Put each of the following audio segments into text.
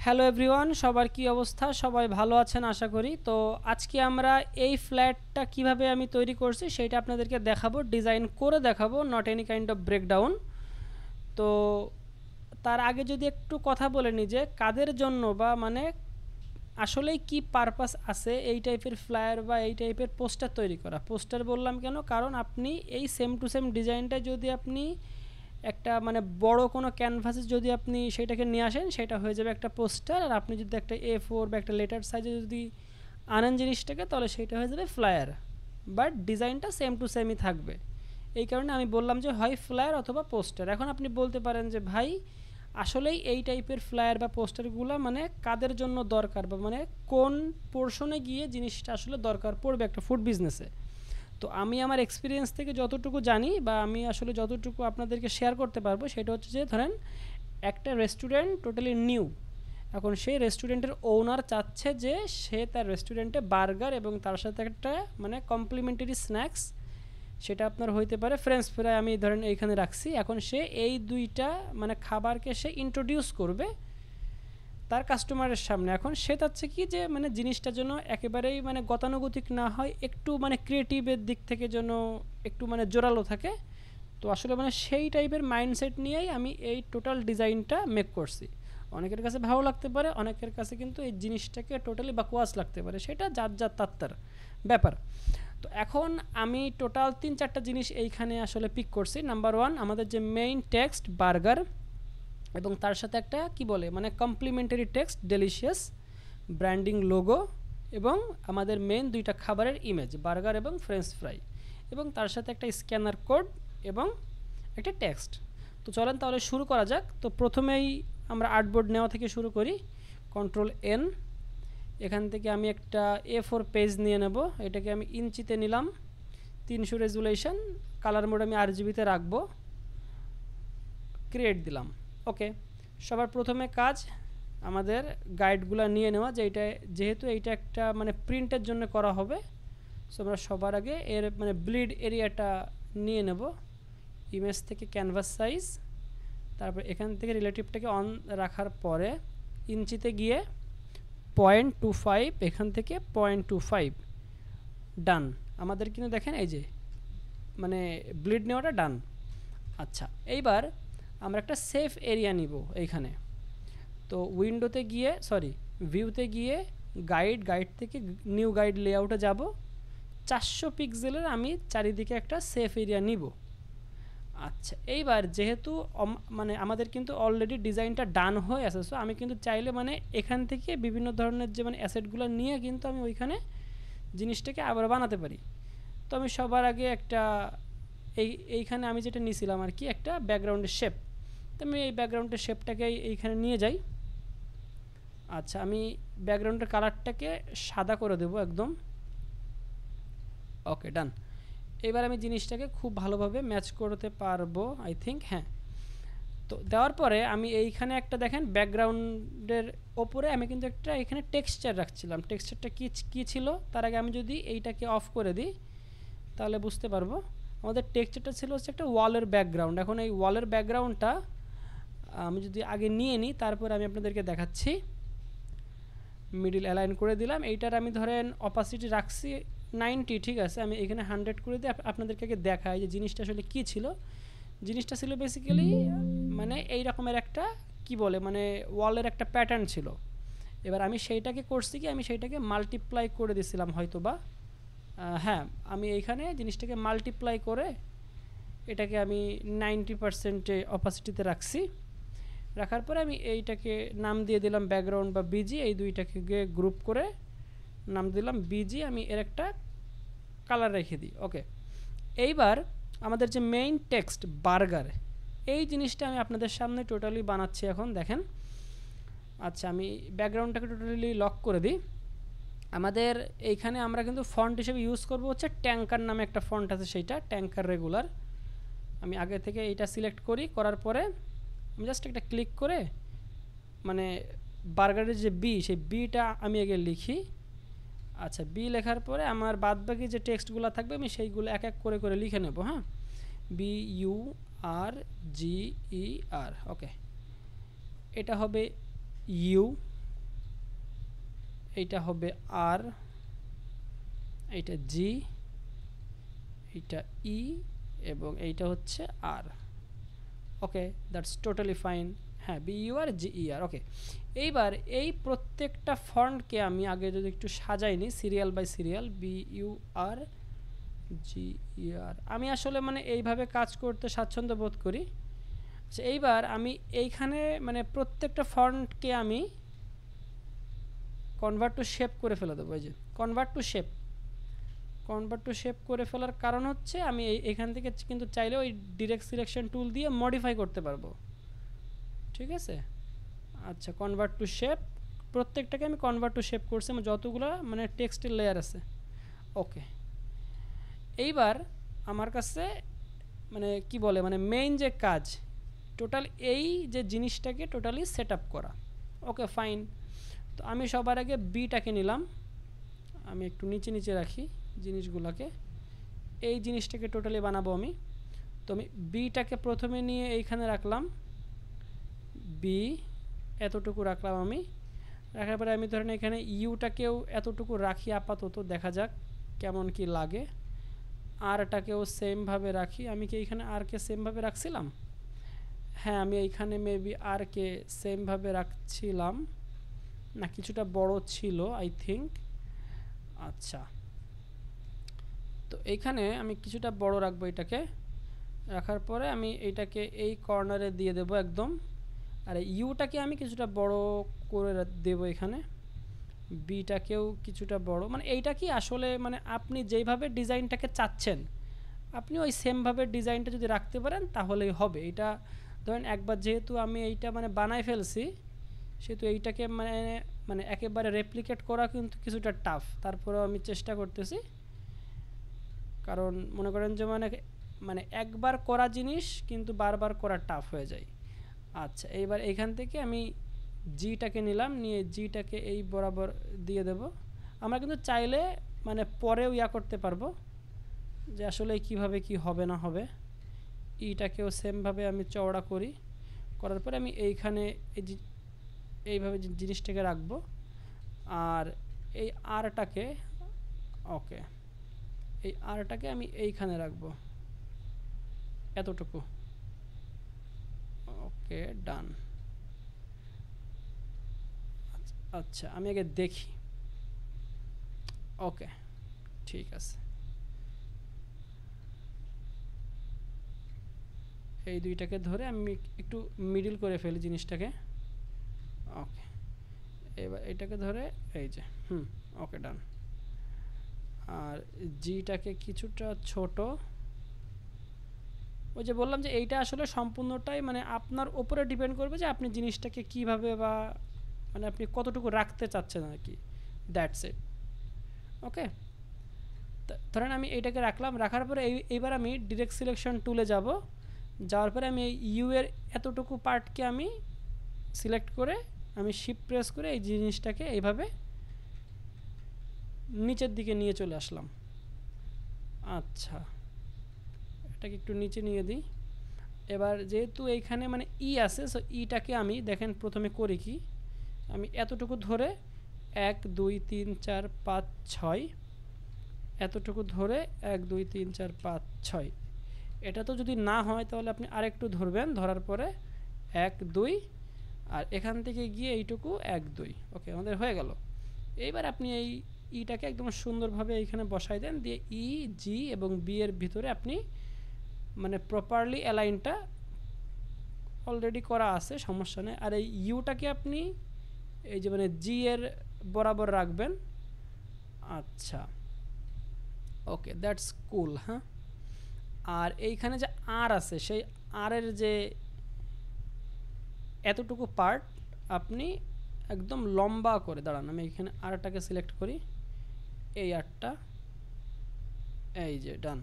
Hello everyone, সবার কি অবস্থা? সবাই ভালো আছেন আশা করি। তো আজকে আমরা এই ফ্ল্যাটটা কিভাবে আমি তৈরি করছি সেটা আপনাদেরকে দেখাবো, ডিজাইন করে দেখাবো, not any kind of breakdown. তো তার আগে যদি একটু কথা বলে নিই যে কাদের জন্য বা মানে আসলেই কি পারপাস আছে এই টাইপের ফ্লায়ার বা এই টাইপের পোস্টার তৈরি করা। পোস্টার বললাম কেন, কারণ আপনি এই সেম টু সেম ডিজাইনটা যদি আপনি একটা মানে বড় কোনো ক্যানভাসে যদি আপনি সেটাকে নিয়ে আসেন, সেটা হয়ে যাবে একটা পোস্টার। আর আপনি যদি একটা A4 বা একটা লেটার সাইজে যদি আনেন জিনিসটাকে, তাহলে সেটা হয়ে যাবে ফ্লায়ার, বাট ডিজাইনটা সেম টু সেমই থাকবে। এই কারণে আমি বললাম যে হয় ফ্লায়ার অথবা পোস্টার। এখন আপনি বলতে পারেন যে ভাই আসলেই এই টাইপের ফ্লায়ার বা পোস্টারগুলো মানে কাদের জন্য দরকার, বা মানে কোন পোর্শনে গিয়ে জিনিসটা আসলে দরকার পড়বে একটা ফুড বিজনেসে। তো আমি আমার এক্সপিরিয়েন্স থেকে যতটুকু জানি বা আমি আসলে যতটুকু আপনাদেরকে শেয়ার করতে পারবো সেটা হচ্ছে যে ধরেন একটা রেস্টুরেন্ট টোটালি নিউ, এখন সেই রেস্টুরেন্টের ওনার চাচ্ছে যে সে তার রেস্টুরেন্টে বার্গার এবং তার সাথে একটা মানে কমপ্লিমেন্টারি স্ন্যাক্স, সেটা আপনার হইতে পারে ফ্রেঞ্চ ফ্রাই, আমি ধরেন এইখানে রাখছি। এখন সে এই দুইটা মানে খাবারকে সে ইন্ট্রোডিউস করবে তার কাস্টমারের সামনে। এখন সে চাচ্ছে কি যে মানে জিনিসটা যেন একেবারেই মানে গতানুগতিক না হয়, একটু মানে ক্রিয়েটিভের দিক থেকে যেন একটু মানে জোরালো থাকে। তো আসলে মানে সেই টাইপের মাইন্ডসেট নিয়েই আমি এই টোটাল ডিজাইনটা মেক করছি। অনেকের কাছে ভালো লাগতে পারে, অনেকের কাছে কিন্তু এই জিনিসটাকে টোটালি বাকওয়াস লাগতে পারে, সেটা যার যার তার ব্যাপার। তো এখন আমি টোটাল 3-4টা জিনিস এইখানে আসলে পিক করছি। নাম্বার 1, আমাদের যে মেইন টেক্সট বার্গার, এবং তার সাথে একটা কি বলে মানে complimentary text delicious, branding logo, এবং আমাদের মেন দুইটা খাবারের ইমেজ বার্গার এবং ফ্রেঞ্চ ফ্রাই, এবং তার সাথে একটা স্ক্যানার কোড এবং একটা টেক্সট। তো চলেন তাহলে শুরু করা যাক। তো প্রথমেই আমরা আর্টবোর্ড নেওয়া থেকে শুরু করি। Ctrl+N, এখান থেকে আমি একটা A4 পেজ নিয়ে নেব। এটাকে আমি ইঞ্চিতে নিলাম, 300 রেজুলেশন, কালার মোড আমি RGB-তে রাখবো, ক্রিয়েট দিলাম। ওকে, সবার প্রথমে কাজ আমাদের গাইডগুলো নিয়ে নেওয়া, যে এটা যেহেতু এইটা একটা মানে প্রিন্টের জন্য করা হবে, সো আমরা সবার আগে এর মানে ব্লিড এরিয়াটা নিয়ে নেব। ইমেজ থেকে ক্যানভাস সাইজ, তারপর এখান থেকে রিলেটিভটাকে অন রাখার পরে ইঞ্চিতে গিয়ে 0.25, এখান থেকে 0.25, ডান। আমাদের কিন্তু দেখেন এই যে মানে ব্লিড নেওয়াটা ডান। আচ্ছা, এইবার আমরা একটা সেফ এরিয়া নিব এইখানে। তো উইন্ডোতে গিয়ে ভিউতে গিয়ে গাইড থেকে নিউ গাইড লেআউটে যাব। 400 পিক্সেলের আমি চারিদিকে একটা সেফ এরিয়া নিব। আচ্ছা, এইবার যেহেতু মানে আমাদের কিন্তু অলরেডি ডিজাইনটা ডান হয়ে আছে, সো আমি কিন্তু চাইলে মানে এখান থেকে বিভিন্ন ধরনের যে মানে অ্যাসেটগুলো নিয়ে কিন্তু আমি ওইখানে জিনিসটাকে আবার বানাতে পারি। তো আমি সবার আগে একটা এইখানে আমি যেটা নিয়েছিলাম আর কি, একটা ব্যাকগ্রাউন্ডের শেপ, তো আমি এই ব্যাকগ্রাউন্ডের শেপটাকে এইখানে নিয়ে যাই। আচ্ছা, আমি ব্যাকগ্রাউন্ডের কালারটাকে সাদা করে দেবো একদম। ওকে, ডান। এবার আমি জিনিসটাকে খুব ভালোভাবে ম্যাচ করতে পারবো আই থিঙ্ক, হ্যাঁ। তো দেওয়ার পরে আমি এইখানে একটা দেখেন ব্যাকগ্রাউন্ডের ওপরে আমি কিন্তু একটা এখানে টেক্সচার রাখছিলাম। টেক্সচারটা কী ছিল তার আগে আমি যদি এইটাকে অফ করে দিই তাহলে বুঝতে পারবো। আমাদের টেক্সচারটা ছিল হচ্ছে একটা ওয়ালের ব্যাকগ্রাউন্ড। এখন এই ওয়ালের ব্যাকগ্রাউন্ডটা আমি যদি আগে নিয়ে নিই, তারপর আমি আপনাদেরকে দেখাচ্ছি। মিডিল অ্যালাইন করে দিলাম। এইটার আমি ধরেন অপাসিটি রাখছি 90, ঠিক আছে। আমি এখানে 100 করে দিয়ে আপনাদেরকে আগে দেখাই যে জিনিসটা আসলে কী ছিল। জিনিসটা ছিল বেসিক্যালি মানে এই রকমের একটা কি বলে মানে ওয়ালের একটা প্যাটার্ন ছিল। এবার আমি সেইটাকে করছি কি, আমি সেইটাকে মাল্টিপ্লাই করে দিছিলাম হয়তো বা, হ্যাঁ, আমি এইখানে জিনিসটাকে মাল্টিপ্লাই করে এটাকে আমি 90% অপাসিটিতে রাখছি। রাখার পরে আমি এইটাকে নাম দিয়ে দিলাম ব্যাকগ্রাউন্ড বা বিজি, এই দুইটাকে গ্রুপ করে নাম দিলাম বিজি। আমি এর একটা কালার রেখে দিই। ওকে, এইবার আমাদের যে মেইন টেক্সট বার্গার, এই জিনিসটা আমি আপনাদের সামনে টোটালি বানাচ্ছি এখন, দেখেন। আচ্ছা, আমি ব্যাকগ্রাউন্ডটাকে টোটালি লক করে দিই। আমাদের এইখানে আমরা কিন্তু ফন্ট হিসেবে ইউজ করব হচ্ছে ট্যাঙ্কার নামে একটা ফন্ট আছে, সেইটা ট্যাঙ্কার রেগুলার। আমি আগে থেকে এইটা সিলেক্ট করি, করার পরে আমি জাস্ট একটা ক্লিক করে মানে বার্গারের যে বি, সেই বিটা আমি আগে লিখি। আচ্ছা, বি লেখার পরে আমার বাদবাকি যে টেক্সটগুলো থাকবে আমি সেইগুলো এক এক করে করে লিখে নেব। হ্যাঁ, BURGER, ওকে, এটা হবে ইউ, এইটা হবে আর, এইটা জি, এইটা ই এবং এইটা হচ্ছে আর। ওকে, দ্যাটস টোটালি ফাইন। হ্যাঁ, B U R G E আর। ওকে, এইবার এই প্রত্যেকটা ফন্টকে আমি আগে যদি একটু সাজাই নিই serial by serial, B U R G E R, আমি আসলে মানে এইভাবে কাজ করতে স্বাচ্ছন্দ্য বোধ করি। আচ্ছা, এইবার আমি এইখানে মানে প্রত্যেকটা ফন্টকে আমি কনভার্ট টু শেপ করে ফেলে দেবো। এই যে convert to shape, convert to shape করে ফেলার কারণ হচ্ছে আমি এইখান থেকে কিন্তু চাইলে ওই ডিরেক্ট সিলেকশন টুল দিয়ে মডিফাই করতে পারবো। ঠিক আছে, আচ্ছা, কনভার্ট টু শেপ, প্রত্যেকটাকে আমি কনভার্ট টু শেপ করছি আমার যতগুলো মানে টেক্সটের লেয়ার আছে। ওকে, এইবার আমার কাছে মানে কি বলে মানে মেইন যে কাজ, টোটাল এই যে জিনিসটাকে টোটালি সেট আপ করা। ওকে ফাইন, তো আমি সবার আগে বিটাকে নিলাম, আমি একটু নিচে নিচে রাখি জিনিসগুলোকে, এই জিনিসটাকে টোটালি বানাবো আমি। তো আমি বিটাকে প্রথমে নিয়ে এইখানে রাখলাম, বি এতটুকু রাখলাম আমি, রাখার পরে আমি ধরেন এখানে ইউটাকেও এতটুকু রাখি আপাতত, দেখা যাক কেমন কি লাগে। আরটাকেও সেমভাবে রাখি, আমি কি এইখানে আরকে সেমভাবে রাখছিলাম? হ্যাঁ, আমি এইখানে মেবি আরকে সেমভাবে রাখছিলাম, না কিছুটা বড় ছিল আই থিঙ্ক। আচ্ছা, তো এইখানে আমি কিছুটা বড় রাখবো এটাকে, রাখার পরে আমি এইটাকে এই কর্নারে দিয়ে দেব একদম, আর ইউটাকে আমি কিছুটা বড় করে দেব এখানে, বিটাকেও কিছুটা বড়, মানে এইটা কি আসলে মানে আপনি যেইভাবে ডিজাইনটাকে চাচ্ছেন আপনি ওই সেমভাবে ডিজাইনটা যদি রাখতে পারেন তাহলেই হবে। এটা ধরেন একবার যেহেতু আমি এইটা মানে বানাই ফেলছি, সেহেতু এইটাকে মানে মানে একেবারে রেপ্লিকেট করা কিন্তু কিছুটা টাফ, তারপরেও আমি চেষ্টা করতেছি, কারণ মনে করেন যে মানে মানে একবার করা জিনিস কিন্তু বারবার করা টাফ হয়ে যায়। আচ্ছা, এইবার এখান থেকে আমি জিটাকে নিলাম, নিয়ে জিটাকে এই বরাবর দিয়ে দেব। আমরা কিন্তু চাইলে মানে পরেও ইয়া করতে পারবো যে আসলে কিভাবে কি হবে না হবে। ইটাকেও সেমভাবে আমি চওড়া করি, করার পরে আমি এইখানে এইভাবে জিনিসটাকে রাখবো, আর এই আরটাকে, ওকে, এই আরটাকে আমি এইখানে রাখবো এতটুকু। ওকে ডান। আচ্ছা, আমি আগে দেখি। ওকে ঠিক আছে, এই দুইটাকে ধরে আমি একটু মিডল করে ফেলি জিনিসটাকে। ওকে, এবার এটাকে ধরে এই যে ওকে ডান। আর জিটাকে কিছুটা ছোট, ওই যে বললাম যে এইটা আসলে সম্পূর্ণটাই মানে আপনার উপরে ডিপেন্ড করবে যে আপনি জিনিসটাকে কিভাবে বা মানে আপনি কতটুকু রাখতে চাচ্ছেন আর কি, দ্যাটস ইট। ওকে, ধরেন আমি এইটাকে রাখলাম, রাখার পরে এইবার আমি ডিরেক্ট সিলেকশন টুলে যাব, যাওয়ার পরে আমি এই ইউ এর এতটুকু পার্টকে আমি সিলেক্ট করে আমি শিফট প্রেস করে এই জিনিসটাকে এইভাবে নিচের দিকে নিয়ে চলে আসলাম। আচ্ছা, এটাকে একটু নিচে নিয়ে দিই। এবার যেহেতু এইখানে মানে ই আছে, সো ইটাকে আমি দেখেন প্রথমে করি কি, আমি এতটুকু ধরে 1 2 3 4 5 6 এতটুকু ধরে 1 2 3 4 5 6, এটা তো যদি না হয় তাহলে আপনি আরেকটু ধরবেন, ধরার পরে 1 2, আর এখান থেকে গিয়ে এইটুকু 1 2। ওকে, আমাদের হয়ে গেল। এইবার আপনি এই ইটাকে একদম সুন্দরভাবে এইখানে বসাই দেন, দিয়ে ই জি এবং বি এর ভিতরে আপনি মানে প্রপারলি অ্যালাইনটা অলরেডি করা আছে, সমস্যা নেই। আর এই ইউটাকে আপনি এই যে মানে জি এর বরাবর রাখবেন। আচ্ছা ওকে, দ্যাটস কুল। হ্যাঁ, আর এইখানে যে আর আছে সেই আর এর যে এতটুকু পার্ট আপনি একদম লম্বা করে দাঁড়ান, আমি এখানে আরটাকে সিলেক্ট করি, এই আরটা, এই যে ডান,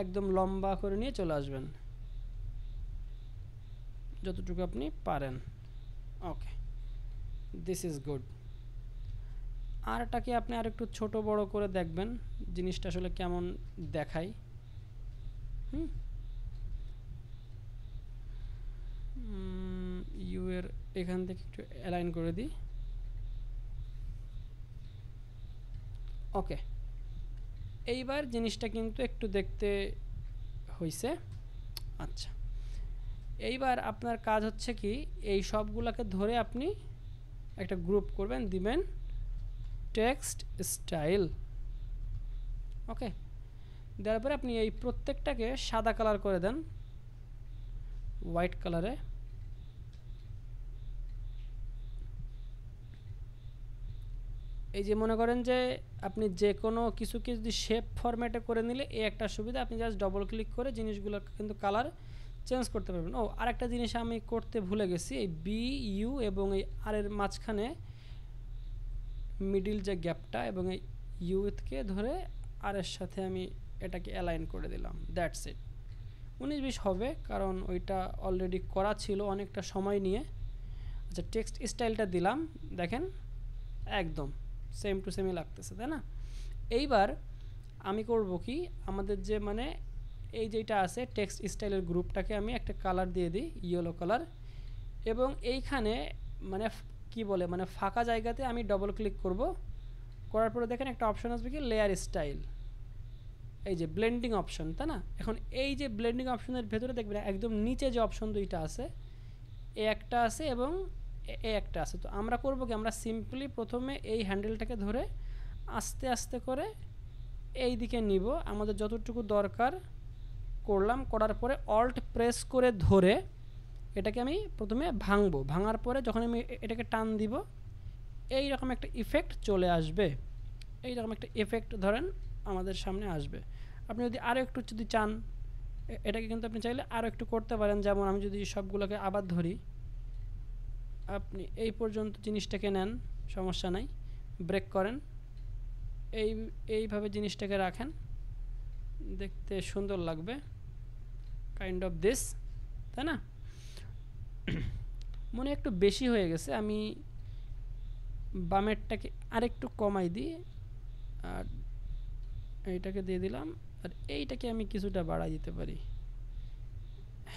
একদম লম্বা করে নিয়ে চলে আসবেন যতটুকু আপনি পারেন। ওকে, দিস ইজ গুড। আরটাকে আপনি আরেকটু ছোট বড় করে দেখবেন জিনিসটা আসলে কেমন দেখায়। ইউ এর এখান থেকে একটু অ্যালাইন করে দিই। ওকে, এইবার জিনিসটা কিন্তু একটু দেখতে হইছে। আচ্ছা, এইবার আপনার কাজ হচ্ছে কি, এই সবগুলোকে ধরে আপনি একটা গ্রুপ করবেন, দিবেন টেক্সট স্টাইল। ওকে, দেওয়ার পরে আপনি এই প্রত্যেকটাকে সাদা কালার করে দেন, হোয়াইট কালারে। এই যে মনে করেন যে আপনি যে কোনো কিছুকে যদি শেপ ফরম্যাটে করে নিলে এই একটা সুবিধা, আপনি জাস্ট ডবল ক্লিক করে জিনিসগুলো কিন্তু কালার চেঞ্জ করতে পারবেন। ও আরেকটা জিনিস আমি করতে ভুলে গেছি, এই বি ইউ এবং এই আর এর মাঝখানে মিডিল যে গ্যাপটা এবং এই ইউথকে ধরে আর এর সাথে আমি এটাকে অ্যালাইন করে দিলাম। That's it. 19-20 হবে, কারণ ওইটা অলরেডি করা ছিল অনেকটা সময় নিয়ে। আচ্ছা, টেক্সট স্টাইলটা দিলাম, দেখেন একদম সেম টু সেমই লাগতেছে, তাই না? এইবার আমি করব কি, আমাদের যে মানে এই যেটা আছে টেক্সট স্টাইলের গ্রুপটাকে আমি একটা কালার দিয়ে দিই, ইয়েলো কালার। এবং এইখানে মানে কি বলে, মানে ফাঁকা জায়গাতে আমি ডবল ক্লিক করব, করার পরে দেখেন একটা অপশন আসবে কি, লেয়ার স্টাইল, এই যে ব্লেন্ডিং অপশন, তাই না? এখন এই যে ব্লেন্ডিং অপশনের ভেতরে দেখবেন একদম নিচে যে অপশন দুইটা আছে, এ একটা আছে এবং এ একটা আছে। তো আমরা করব কি, আমরা সিম্পলি প্রথমে এই হ্যান্ডেলটাকে ধরে আস্তে আস্তে করে এই দিকে নিব, আমাদের যতটুকু দরকার করলাম, করার পরে অল্ট প্রেস করে ধরে এটাকে আমি প্রথমে ভাঙবো, ভাঙার পরে যখন আমি এটাকে টান দিব এই রকম একটা ইফেক্ট চলে আসবে। এই রকম একটা ইফেক্ট ধরেন আমাদের সামনে আসবে। আপনি যদি আরও একটু যদি চান এটাকে কিন্তু আপনি চাইলে আরও একটু করতে পারেন। যেমন আমি যদি সবগুলোকে আবার ধরি, আপনি এই পর্যন্ত জিনিসটাকে নেন, সমস্যা নাই, ব্রেক করেন, এইভাবে জিনিসটাকে রাখেন, দেখতে সুন্দর লাগবে, কাইন্ড অফ দিস, তাই না? মনে একটু বেশি হয়ে গেছে, আমি বামেরটাকে আরেকটু কমাই দিই, আর এইটাকে দিয়ে দিলাম, আর এইটাকে আমি কিছুটা বাড়াই দিতে পারি।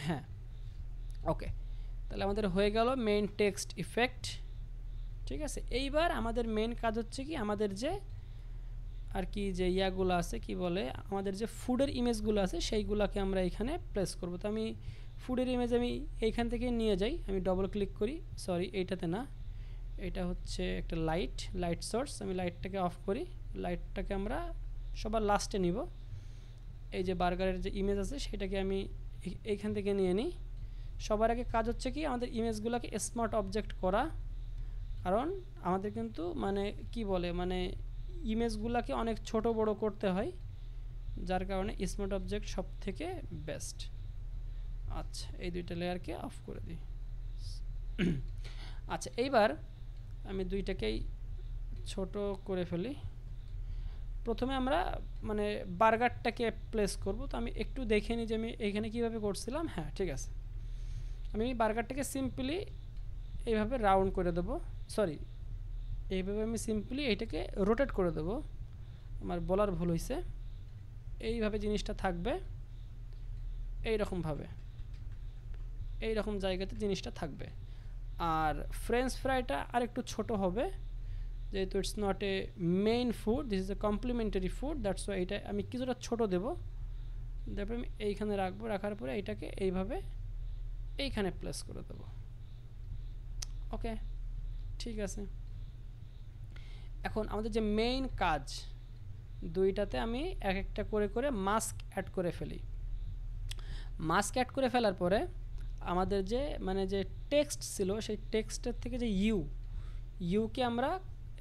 হ্যাঁ, ওকে, তাহলে আমাদের হয়ে গেল মেইন টেক্সট ইফেক্ট। ঠিক আছে, এইবার আমাদের মেইন কাজ হচ্ছে কি, আমাদের যে আর কি যে ইয়াগুলো আছে, কি বলে, আমাদের যে ফুডের ইমেজগুলো আছে সেইগুলোকে আমরা এখানে প্লেস করব। তো আমি ফুডের ইমেজ আমি এইখান থেকে নিয়ে যাই, আমি ডবল ক্লিক করি, সরি এইটাতে না, এটা হচ্ছে একটা লাইট সোর্স, আমি লাইটটাকে অফ করি, লাইটটাকে আমরা সবার লাস্টে নিব। এই যে বার্গারের যে ইমেজ আছে সেটাকে আমি এইখান থেকে নিয়ে নিই। সবার আগে কাজ হচ্ছে কি, আমাদের ইমেজগুলোকে স্মার্ট অবজেক্ট করা, কারণ আমাদের কিন্তু মানে কি বলে, মানে ইমেজগুলোকে অনেক ছোট বড় করতে হয়, যার কারণে স্মার্ট অবজেক্ট সব থেকে বেস্ট। আচ্ছা, এই দুইটা লেয়ারকে অফ করে দিই। আচ্ছা, এইবার আমি দুইটাকেই ছোট করে ফেলি। প্রথমে আমরা মানে বার্গারটাকে প্লেস করব, তো আমি একটু দেখে নিই যে আমি এখানে কীভাবে করছিলাম। হ্যাঁ, ঠিক আছে, আমি বার্গারটাকে সিম্পলি এইভাবে রাউন্ড করে দেবো, সরি এইভাবে আমি সিম্পলি এইটাকে রোটেট করে দেবো, আমার বলার ভুল হয়েছে। এইভাবে জিনিসটা থাকবে, এইরকমভাবে এইরকম জায়গাতে জিনিসটা থাকবে। আর ফ্রেঞ্চ ফ্রাইটা আর একটু ছোট হবে, যেহেতু it's not a main food, this is a complimentary food, that's why এটা আমি কিছুটা ছোট দেবো। তারপরে আমি এইখানে রাখবো, রাখার পরে এইটাকে এইভাবে এইখানে প্লেস করে দেবো। ওকে, ঠিক আছে। এখন আমাদের যে মেইন কাজ, দুইটাতে আমি এক একটা করে করে মাস্ক অ্যাড করে ফেলি। মাস্ক অ্যাড করে ফেলার পরে আমাদের যে মানে যে টেক্সট ছিল সেই টেক্সটের থেকে যে ইউকে আমরা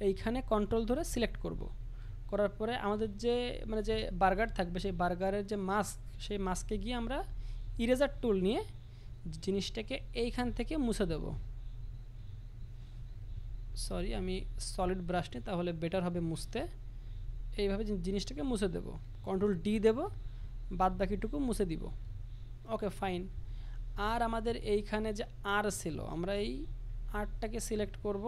এইখানে কন্ট্রোল ধরে সিলেক্ট করব। করার পরে আমাদের যে মানে যে বার্গার থাকবে সেই বার্গারের যে মাস্ক, সেই মাস্কে গিয়ে আমরা ইরেজার টুল নিয়ে জিনিসটাকে এইখান থেকে মুছে দেব। সরি, আমি সলিড ব্রাশ নিই, তাহলে বেটার হবে মুছতে। এইভাবে জিনিসটাকে মুছে দেব, কন্ট্রোল ডি দেব, বাদ বাকিটুকু মুছে দিব। ওকে, ফাইন। আর আমাদের এইখানে যে আর ছিল, আমরা এই আরটাকে সিলেক্ট করব,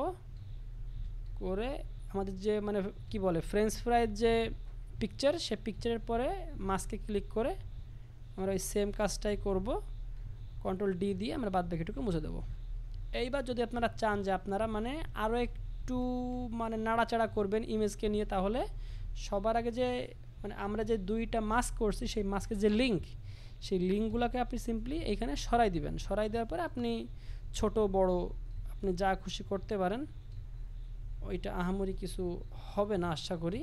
করে আমাদের যে মানে কি বলে ফ্রেঞ্চ ফ্রাইয়ের যে পিকচার, সে পিকচারের পরে মাস্কে ক্লিক করে আমরা ওই সেম কাজটাই করব, কন্ট্রোল ডি দিয়ে আমরা বাদ বাকিটুকু মুছে দেবো। এইবার যদি আপনারা চান যে আপনারা মানে আরও একটু মানে নাড়াচাড়া করবেন ইমেজকে নিয়ে, তাহলে সবার আগে যে মানে আমরা যে দুইটা মাস্ক করছি সেই মাস্কের যে লিঙ্ক, সেই লিঙ্কগুলোকে আপনি সিম্পলি এইখানে সরাই দিবেন। সরাই দেওয়ার পরে আপনি ছোট বড় আপনি যা খুশি করতে পারেন, ওইটা আহামরি কিছু হবে না আশা করি।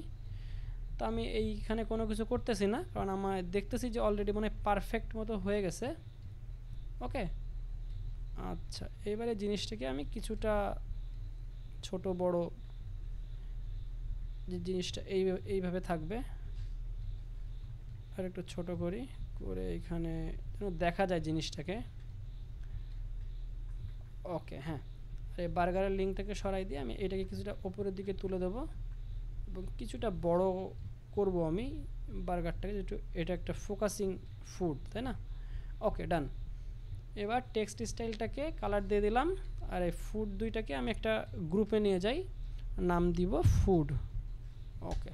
তো আমি এইখানে কোনো কিছু করতেছি না, কারণ আমার দেখতেছি যে অলরেডি মানে পারফেক্ট মতো হয়ে গেছে। ওকে, আচ্ছা এবারে জিনিসটাকে আমি কিছুটা ছোট বড় যে জিনিসটা এইভাবে থাকবে আর একটু ছোট করি, করে এখানে দেখা যায় জিনিসটাকে। ওকে, হ্যাঁ, আর এই বার্গারের লিঙ্কটাকে সরাই দিয়ে আমি এটাকে কিছুটা ওপরের দিকে তুলে দেবো এবং কিছুটা বড় করব আমি বার্গারটাকে, যেহেতু এটা একটা ফোকাসিং ফুড, তাই না? ওকে, ডান। এবার টেক্সট স্টাইলটাকে কালার দিয়ে দিলাম, আর এই ফুড দুইটাকে আমি একটা গ্রুপে নিয়ে যাই, নাম দিব ফুড। ওকে,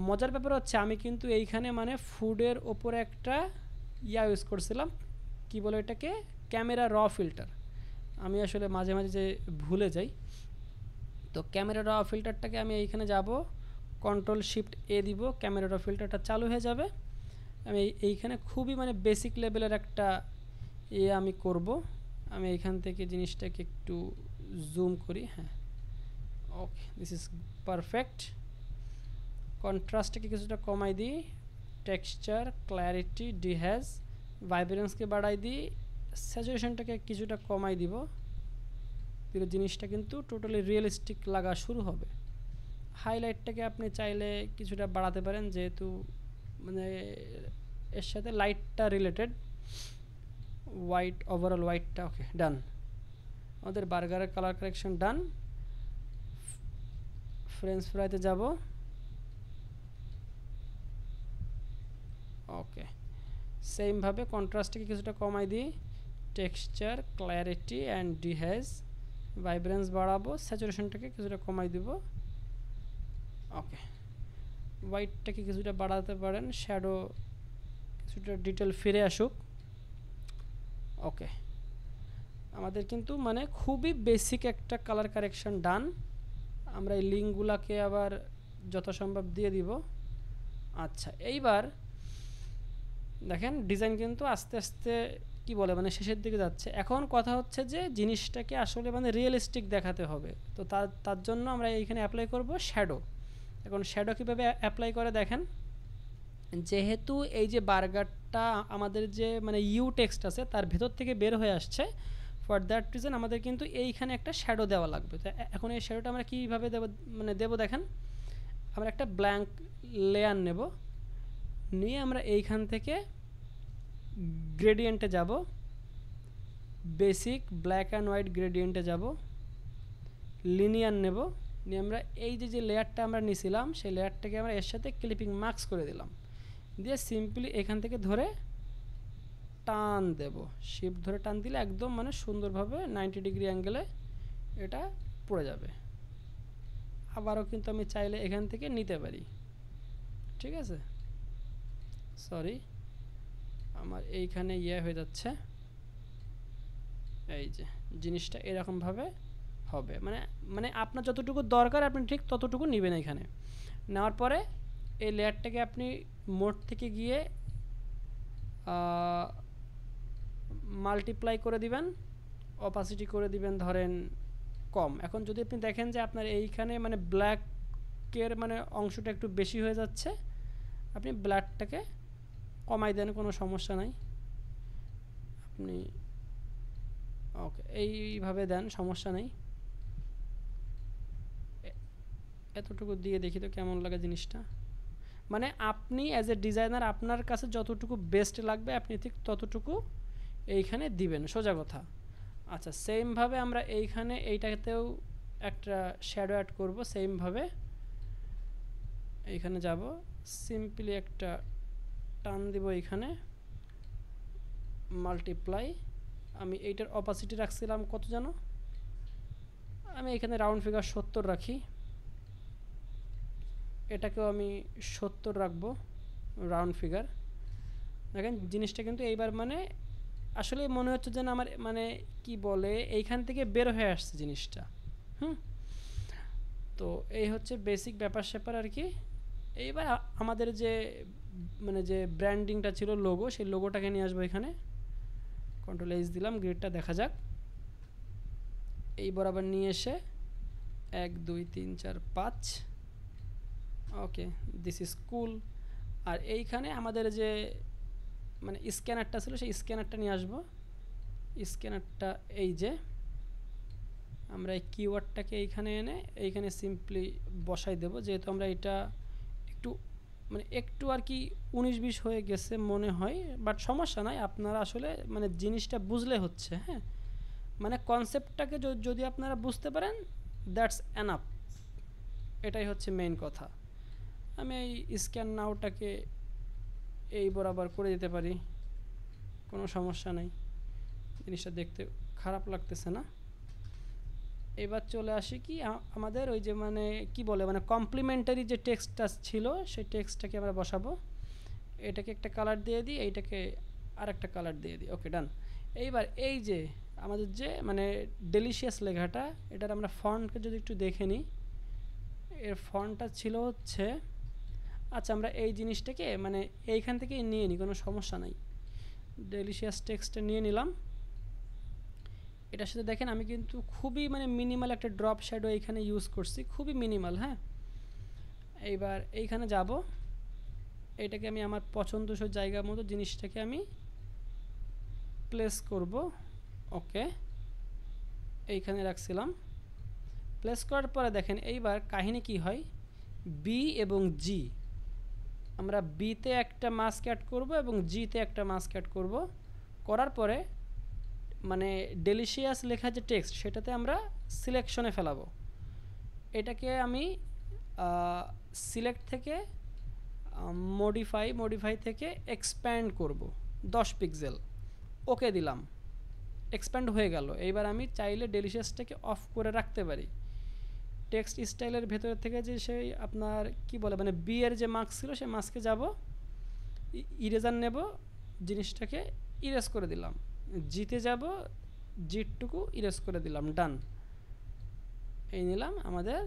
মজার ব্যাপার হচ্ছে আমি কিন্তু এইখানে মানে ফুডের ওপরে একটা ইউজ করছিলাম, কি বলে এটাকে, ক্যামেরা র ফিল্টার। আমি আসলে মাঝে মাঝে যে ভুলে যাই। তো ক্যামেরা র ফিল্টারটাকে আমি এইখানে যাব, কন্ট্রোল শিফট এ দিব, ক্যামেরা র ফিল্টারটা চালু হয়ে যাবে। আমি এইখানে খুবই মানে বেসিক লেভেলের একটা আমি করব। আমি এইখান থেকে জিনিসটাকে একটু জুম করি, হ্যাঁ, ওকে, দিস ইজ পারফেক্ট। কন্ট্রাস্টটাকে কিছুটা কমাই দিই, টেক্সচার, ক্ল্যারিটি, ডিহ্যাজ, ভাইব্রেন্সকে বাড়াই দিই, স্যাচুরেশনটাকে কিছুটা কমাই দিব। পুরো জিনিসটা কিন্তু টোটালি রিয়েলিস্টিক লাগা শুরু হবে। হাইলাইটটাকে আপনি চাইলে কিছুটা বাড়াতে পারেন, যেহেতু মানে এর সাথে লাইটটা রিলেটেড। হোয়াইট, ওভারঅল হোয়াইটটা, ওকে, ডান। আমাদের বার্গারের কালার কারেকশন ডান। ফ্রেঞ্চ ফ্রাইতে যাব, ওকে, সেমভাবে কন্ট্রাস্টটাকে কিছুটা কমাই দিই, টেক্সচার, ক্ল্যারিটি অ্যান্ড ডিহ্যাজ, ভাইব্রেন্স বাড়াবো, স্যাচুরেশনটাকে কিছুটা কমাই দিব। ওকে, হোয়াইটটাকে কিছুটা বাড়াতে পারেন, শ্যাডো কিছুটা ডিটেল ফিরে আসুক। ওকে, আমাদের কিন্তু মানে খুবই বেসিক একটা কালার কারেকশন ডান। আমরা এই লিঙ্কগুলোকে আবার যথাসম্ভব দিয়ে দিব। আচ্ছা, এইবার দেখেন ডিজাইন কিন্তু আস্তে আস্তে কি বলে মানে শেষের দিকে যাচ্ছে। এখন কথা হচ্ছে যে জিনিসটাকে আসলে মানে রিয়েলিস্টিক দেখাতে হবে, তো তার জন্য আমরা এইখানে অ্যাপ্লাই করব শ্যাডো। এখন শ্যাডো কীভাবে অ্যাপ্লাই করে দেখেন, যেহেতু এই যে বার্গারটা আমাদের যে মানে ইউ টেক্সট আছে তার ভেতর থেকে বের হয়ে আসছে, ফর দ্যাট রিজন আমাদের কিন্তু এইখানে একটা শ্যাডো দেওয়া লাগবে। তো এখন এই শ্যাডোটা আমরা কীভাবে দেবো দেখেন, আমরা একটা ব্ল্যাঙ্ক লেয়ার নেব, নিয়ে আমরা এইখান থেকে গ্রেডিয়েন্টে যাব, বেসিক ব্ল্যাক অ্যান্ড হোয়াইট গ্রেডিয়েন্টে যাব, লিনিয়ার নেব, নিয়ে আমরা এই যে লেয়ারটা আমরা নিয়েছিলাম সেই লেয়ারটাকে আমরা এর সাথে ক্লিপিং মার্কস করে দিলাম, দিয়ে সিম্পলি এখান থেকে ধরে টান দেব, শিফট ধরে টান দিলে একদম মানে সুন্দরভাবে 90 ডিগ্রি অ্যাঙ্গেলে এটা পড়ে যাবে। আবারও কিন্তু আমি চাইলে এখান থেকে নিতে পারি, ঠিক আছে? সরি, আমার এইখানে হয়ে যাচ্ছে, এই যে জিনিসটা এরকমভাবে হবে, মানে মানে আপনার যতটুকু দরকার আপনি ঠিক ততটুকু নেবেন। এখানে নেওয়ার পরে এই লেয়ারটাকে আপনি মোড থেকে গিয়ে মাল্টিপ্লাই করে দিবেন, অপাসিটি করে দিবেন ধরেন কম। এখন যদি আপনি দেখেন যে আপনার এইখানে মানে ব্ল্যাকের মানে অংশটা একটু বেশি হয়ে যাচ্ছে, আপনি ব্ল্যাকটাকে কমাই দেন, কোনো সমস্যা নাই। আপনি ওকে এইভাবে দেন, সমস্যা নেই। এতটুকু দিয়ে দেখি তো কেমন লাগে জিনিসটা। মানে আপনি অ্যাজ এ ডিজাইনার আপনার কাছে যতটুকু বেস্ট লাগবে আপনি ঠিক ততটুকু এইখানে দিবেন, সোজা কথা। আচ্ছা, সেমভাবে আমরা এইখানে এইটাতেও একটা শ্যাডো অ্যাড করব। সেমভাবে এইখানে যাব, সিম্পলি একটা টান দিব এইখানে, মাল্টিপ্লাই। আমি এইটার অপাসিটি রাখছিলাম কত জানো, আমি এখানে রাউন্ড ফিগার 70 রাখি, এটাকেও আমি 70 রাখবো রাউন্ড ফিগার। দেখেন জিনিসটা কিন্তু এইবার মানে আসলে মনে হচ্ছে যেন আমার মানে কি বলে এইখান থেকে বের হয়ে আসছে জিনিসটা। তো এই হচ্ছে বেসিক ব্যাপার স্যাপার আর কি। এইবার আমাদের যে মানে যে ব্র্যান্ডিংটা ছিল লোগো, সেই লোগোটাকে নিয়ে আসবো এখানে, কন্ট্রোল এইচ দিলাম, গ্রিডটা দেখা যাক। এই বরাবর নিয়ে এসে 1 2 3 4 5, ওকে দিস ইজ কুল। আর এইখানে আমাদের যে মানে স্ক্যানারটা ছিল সেই স্ক্যানারটা নিয়ে আসবো। স্ক্যানারটা এই যে আমরা এই কিওয়ার্ডটাকে এইখানে এনে এইখানে সিম্পলি বসাই দেব, যেহেতু আমরা এটা একটু মানে একটু আর কি 19-20 হয়ে গেছে মনে হয়, বাট সমস্যা নাই, আপনারা আসলে মানে জিনিসটা বুঝলে হচ্ছে। হ্যাঁ, মানে কনসেপ্টটাকে যদি আপনারা বুঝতে পারেন, দ্যাটস এনাফ, এটাই হচ্ছে মেইন কথা। আমি এই স্ক্যান নাওটাকে এই বরাবর করে দিতে পারি, কোনো সমস্যা নেই, জিনিসটা দেখতে খারাপ লাগতেছে না। এবার চলে আসি কি আমাদের ওই যে মানে কি বলে মানে কমপ্লিমেন্টারি যে টেক্সটটা ছিল সেই টেক্সটটাকে আমরা বসাবো। এটাকে একটা কালার দিয়ে দিই, এইটাকে আর একটা কালার দিয়ে দিই, ওকে ডান। এইবার এই যে আমাদের যে মানে ডেলিশিয়াস লেখাটা, এটার আমরা ফন্টকে যদি একটু দেখে নিই, এর ফন্টটা ছিল হচ্ছে, আচ্ছা আমরা এই জিনিসটাকে মানে এইখান থেকেই নিয়ে নিই, কোনো সমস্যা নাই। ডেলিশিয়াস টেক্সটটা নিয়ে নিলাম। এটার সাথে দেখেন আমি কিন্তু খুবই মানে মিনিমাল একটা ড্রপ শ্যাডো এইখানে ইউজ করছি, খুবই মিনিমাল। হ্যাঁ, এইবার এইখানে যাব, এটাকে আমি আমার পছন্দসই জায়গা মতো জিনিসটাকে আমি প্লেস করব, ওকে এইখানে রাখছিলাম। প্লেস করার পরে দেখেন এইবার কাহিনী কি হয়, বি এবং জি, আমরা বিতে একটা মাস্ক অ্যাড করব এবং জিতে একটা মাস্ক অ্যাড করব। করার পরে মানে ডেলিশিয়াস লেখা যে টেক্সট সেটাতে আমরা সিলেকশনে ফেলাবো। এটাকে আমি সিলেক্ট থেকে মডিফাই থেকে এক্সপ্যান্ড করব 10 পিক্সেল, ওকে দিলাম, এক্সপ্যান্ড হয়ে গেল। এইবার আমি চাইলে ডেলিশিয়াসটাকে অফ করে রাখতে পারি। টেক্সট স্টাইলের ভেতর থেকে যে সেই আপনার কি বলে মানে বি এর যে মার্কস ছিল সেই মার্কসকে যাব, ইরেজার নেব, জিনিসটাকে ইরেজ করে দিলাম। জিতে যাব, জিটটুকু ইরেজ করে দিলাম, ডান। এই নিলাম, আমাদের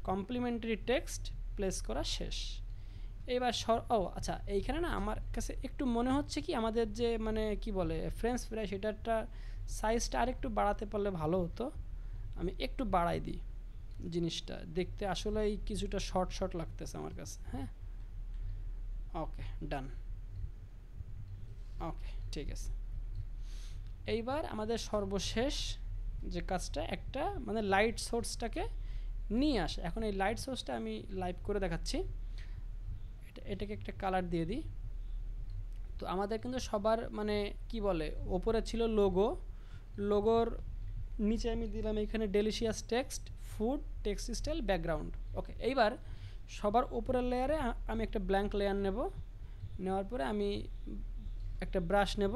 কমপ্লিমেন্টারি টেক্সট প্লেস করা শেষ। এইবার আচ্ছা এইখানে না আমার কাছে একটু মনে হচ্ছে কি আমাদের যে মানে কি বলে ফ্রেঞ্চ ফ্রাই সেটারটা সাইজটা আরেকটু বাড়াতে পারলে ভালো হতো। আমি একটু বাড়াই দিই, জিনিসটা দেখতে আসলেই কিছুটা শর্ট লাগতেছে আমার কাছে। হ্যাঁ, ওকে ডান, ওকে ঠিক আছে। এইবার আমাদের সর্বশেষ যে কাজটা, একটা মানে লাইট সোর্সটাকে নিয়ে আসে। এখন এই লাইট সোর্সটা আমি লাইভ করে দেখাচ্ছি। এটাকে একটা কালার দিয়ে দিই। তো আমাদের কিন্তু সবার মানে কি বলে ওপরে ছিল লোগো, লোগোর নিচে আমি দিলাম এখানে delicious text, food, text style, background, okay. এইবার সবার উপরের লেয়ারে আমি একটা ব্ল্যাঙ্ক লেয়ার নেব, নেওয়ার পরে আমি একটা ব্রাশ নেব,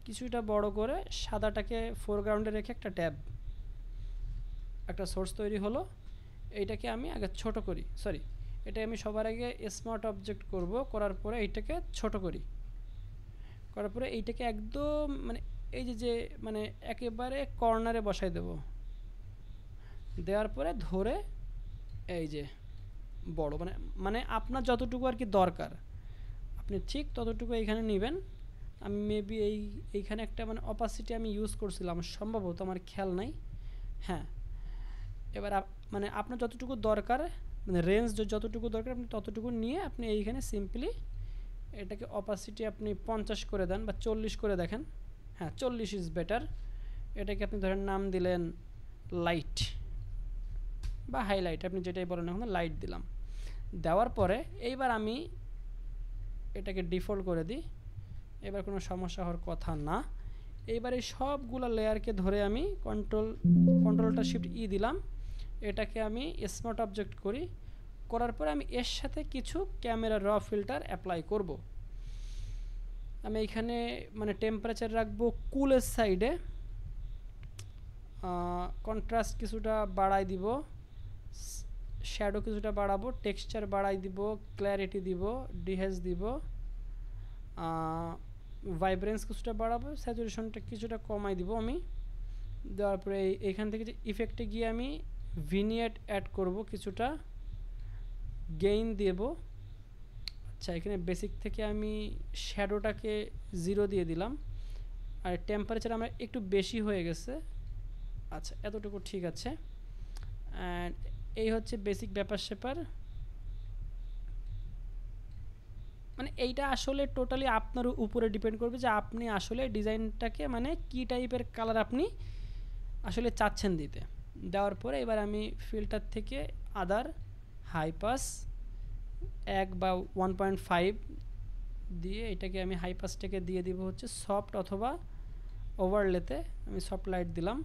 কিছুটা বড় করে সাদাটাকে ফোরগ্রাউন্ডে রেখে একটা ট্যাব, একটা সোর্স তৈরি হলো। এইটাকে আমি আগে ছোট করি, সরি এটা আমি সবার আগে স্মার্ট অবজেক্ট করব, করার পরে এইটাকে ছোট করি, করার পরে এইটাকে একদম মানে এই যে মানে একেবারে কর্নারে বসাই দেব, দেওয়ার পরে ধরে এই যে বড় মানে মানে আপনার যতটুকু আর কি দরকার আপনি ঠিক ততটুকু এইখানে নেবেন। আমি মেবি এইখানে একটা মানে অপাসিটি আমি ইউজ করছিলাম সম্ভবত, আমার খেয়াল নাই। হ্যাঁ, এবার মানে আপনার যতটুকু দরকার মানে রেঞ্জ যতটুকু দরকার আপনি ততটুকু নিয়ে আপনি এইখানে সিম্পলি এটাকে অপাসিটি আপনি 50 করে দেন বা 40 করে দেখেন। হ্যাঁ, 40 ইজ বেটার। এটাকে আপনি ধরেন নাম দিলেন লাইট বা হাইলাইট, আপনি যেটাই বলেন এখন লাইট দিলাম। দেওয়ার পরে এইবার আমি এটাকে ডিফল্ট করে দিই, এবার কোনো সমস্যা হওয়ার কথা না। এইবার এই সবগুলো লেয়ারকে ধরে আমি কন্ট্রোলটা শিফট ই দিলাম, এটাকে আমি স্মার্ট অবজেক্ট করি, করার পরে আমি এর সাথে কিছু ক্যামেরা র ফিল্টার অ্যাপ্লাই করব। আমি এইখানে মানে টেম্পারেচার রাখবো কুলের সাইডে, কন্ট্রাস্ট কিছুটা বাড়াই দিব, শ্যাডো কিছুটা বাড়াবো, টেক্সচার বাড়াই দিব, ক্ল্যারিটি দিব, ডিহেজ দিব, ভাইব্রেন্স কিছুটা বাড়াবো, স্যাচুরেশনটা কিছুটা কমাই দিব আমি। দেওয়ার পরে এইখান থেকে যে ইফেক্টে গিয়ে আমি ভিনিয়েট অ্যাড করব, কিছুটা গেইন দেব। আচ্ছা, এখানে বেসিক থেকে আমি শ্যাডোটাকে 0 দিয়ে দিলাম, আর টেম্পারেচার আমার একটু বেশি হয়ে গেছে। আচ্ছা, এতটুকু ঠিক আছে। অ্যান্ড এই হচ্ছে বেসিক ব্যাপার স্যাপার। মানে এইটা আসলে টোটালি আপনার উপরে ডিপেন্ড করবে যে আপনি আসলে ডিজাইনটাকে মানে কি টাইপের কালার আপনি আসলে চাচ্ছেন দিতে। দেওয়ার পরে এবার আমি ফিল্টার থেকে আদার হাই পাস 1 বা 1.5 দিয়ে এটাকে আমি হাই পাসটাকে দিয়ে দিব হচ্ছে সফট অথবা ওভারলেতে। আমি সফট লাইট দিলাম।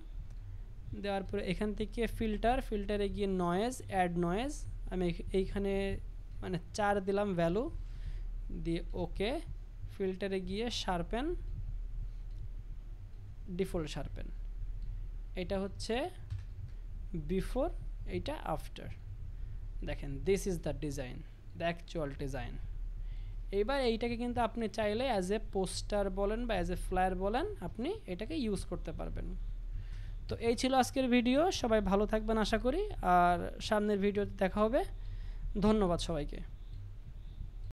দেওয়ার পরে এখান থেকে ফিল্টারে গিয়ে নয়েজ, অ্যাড নয়েজ আমি এইখানে মানে 4 দিলাম ভ্যালু দিয়ে। ওকে, ফিল্টারে গিয়ে শার্পেন, ডিফল্ট শার্পেন। এটা হচ্ছে বিফোর, এইটা আফটার। দেখেন, this is the design, the actual design. এইবার এইটাকে কিন্তু আপনি চাইলে অ্যাজ এ পোস্টার বলেন বা অ্যাজ এ ফ্লায়ার বলেন, আপনি এটাকে ইউজ করতে পারবেন। তো এই ছিল আজকের ভিডিও। সবাই ভালো থাকবেন আশা করি, আর সামনের ভিডিওতে দেখা হবে। ধন্যবাদ সবাইকে।